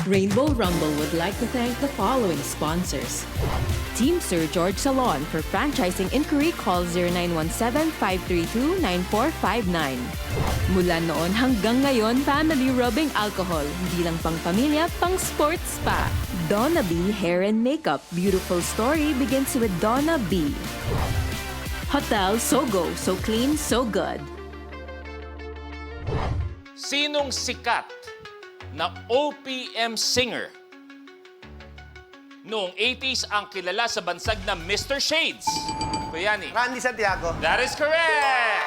Rainbow Rumble would like to thank the following sponsors. Team Sir George Salon. For franchising inquiry, call 0917-532-9459. Mula noon hanggang ngayon, family rubbing alcohol. Hindi lang pang pamilya, pang sports pa. Donna B Hair and Makeup. Beautiful story begins with Donna B. Hotel Sogo. So clean, so good. Sinong sikat na OPM singer noong 80s ang kilala sa bansag na Mr. Shades? Kuya Yani. Randy Santiago. That is correct!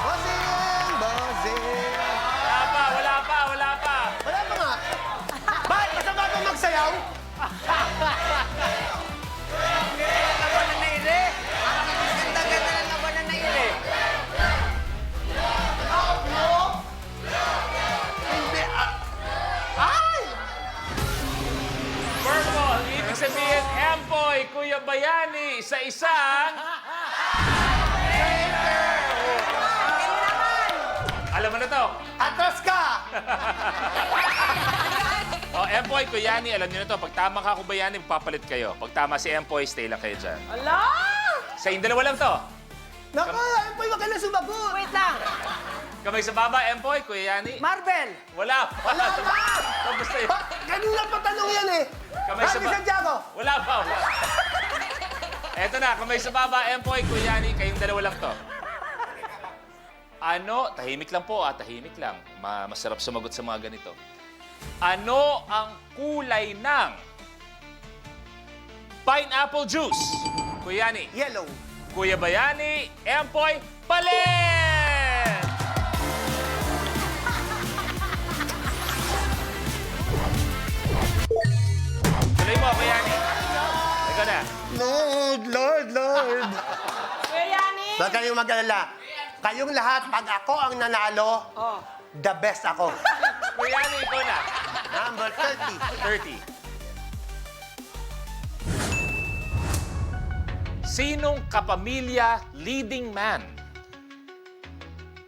Bossing! Wala pa, wala pa, wala pa. Wala pa nga. Bakit? Masama ba magsayaw? Labanan na ire. Ganda-ganda ng labanan na ire. Hindi. Ay! Purple, ibig sabihin, Empoy, Kuya Bayani, sa isang... Alam mo na to. Atras ka! O, Empoy, Kuya Yani, alam niyo na to. Pag tama ka, Kuya Bayani, papalit kayo. Pag tama si Empoy, stay lang kayo dyan. Ala! Sa inyong dalawa lang to. Naku, ayun po yung na sumagot. Wait lang. Kamay sa baba, Empoy, Kuya Yani. Marvel. Wala pa. Wala na! Kamusta yun? Kanina pa tanong yan eh. Kamay sa Randy Santiago. Wala pa, wala. Eto na, kamay sa baba, Empoy, Kuya Yani, kayong dalawa lang to. Ano, tahimik lang po tahimik lang. Masarap sumagot sa mga ganito. Ano ang kulay ng pineapple juice? Kuya Yani. Yellow. Kuya Bayani, Empoy, palit! Tuloy mo, Kuya Yani. Ikaw na. Lord. Kuya Yani. Huwag kayong mag-alala. Kayong lahat, pag ako ang nanalo, the best ako. Kuya Yani, ikaw na. Number 30. 30. Sinong kapamilya leading man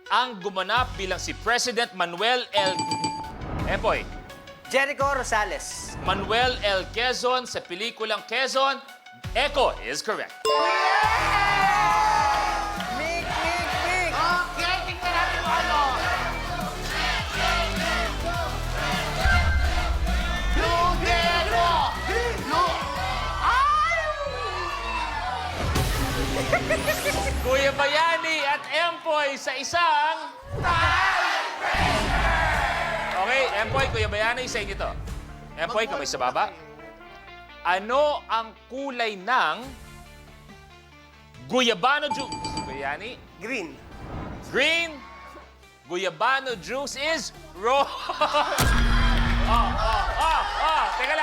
ang gumanap bilang si President Manuel L. Empoy. Jericho Rosales. Manuel L. Quezon sa pelikulang Quezon. Echo is correct. Mig. Okay, tingnan natin mo ano. Lugero! Kuya Bayani at Empoy sa isang... Okay, Empoy, Kuya Bayani, sa inyo to. Empoy, kamay sa baba. Ano ang kulay ng Guyabano juice? Kuya Yani? Green. Green. Guyabano juice is red. Teka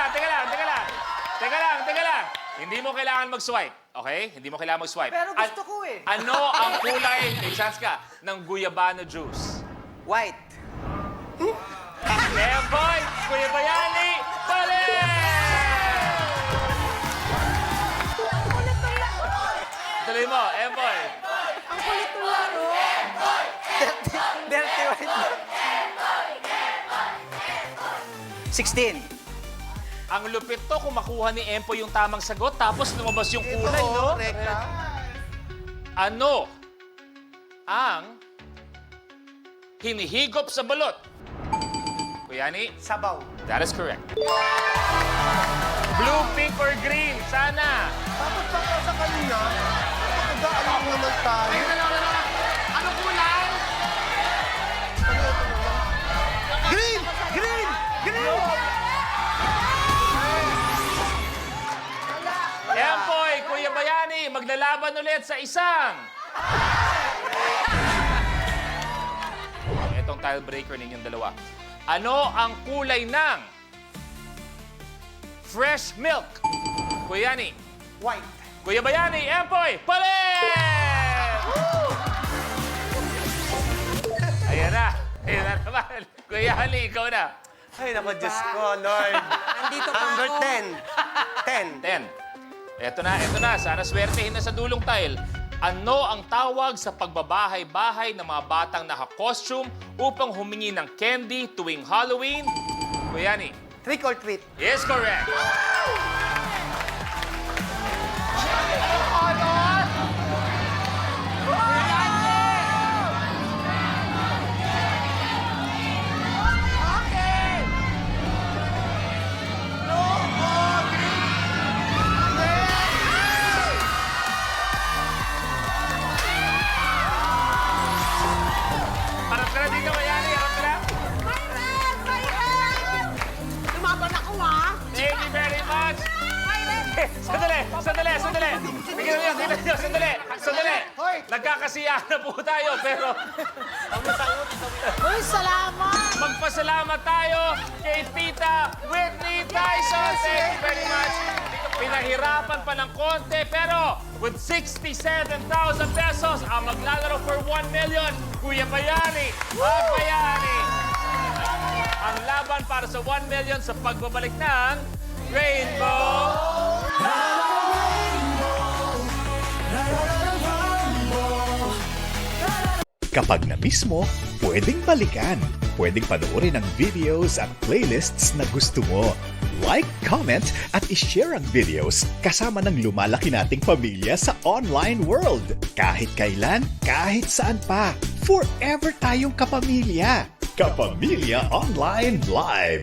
lang. Hindi mo kailangan mag-swipe. Okay? Hindi mo kailangan mag-swipe. Pero gusto ko eh. Ano ang kulay, may chance ka, ng Guyabano juice? White. Empoy, Kuya Bayani, palit! Tuloy mo, Empoy. Ang kulit ng laro. Dirty white. 16. Ang lupit to kung makuha ni Empoy yung tamang sagot tapos lumabas yung kulay, no? Reka. Ano ang hinihigop sa balot? Kuya Yani, Sabaw. that is correct. Blue, pink, or green? Sana. Tapos pa sa kanina, mag-aalam naman tayo. Ano kulay? Green! Empoy, Kuya Bayani, maglalaban ulit sa isang. Itong tiebreaker ninyong dalawa. Ano ang kulay ng fresh milk? Kuya Yani. White. Kuya Bayani, Empoy, palit! Ayan na naman. Kuya Yani, ikaw na. Ay, naku, Diyos ko, Lord. Nandito pa Number ako. 10. 10. Eto na. Sana swertehin na sa dulong tile. Ano ang tawag sa pagbabahay-bahay ng mga batang naka-costume upang humingi ng candy tuwing Halloween? Kuya Yani. Trick or treat. Is correct. Harap ka na dito, Mayani. Harap ka na. Lumaban ako, ha? Thank you very much. Sandali. Tingnan niyo, sandali. Nagkakasiyahan na po tayo, pero Uy, salamat! magpasalamat tayo kay Tita Whitney Tyson. Thank you very much. Pinahirapan pa ng konti, pero with 67,000 pesos, ang maglalaro for 1 million, Kuya Bayani at Bayani. Ang laban para sa 1 million sa pagbabalik ng Rainbow. Kapag na-miss mo, pwedeng balikan. Pwedeng panoorin ang videos at playlists na gusto mo. Like, comment, at ishare ang videos kasama ng lumalaki nating pamilya sa online world. Kahit kailan, kahit saan pa. Forever tayong kapamilya. Kapamilya Online Live.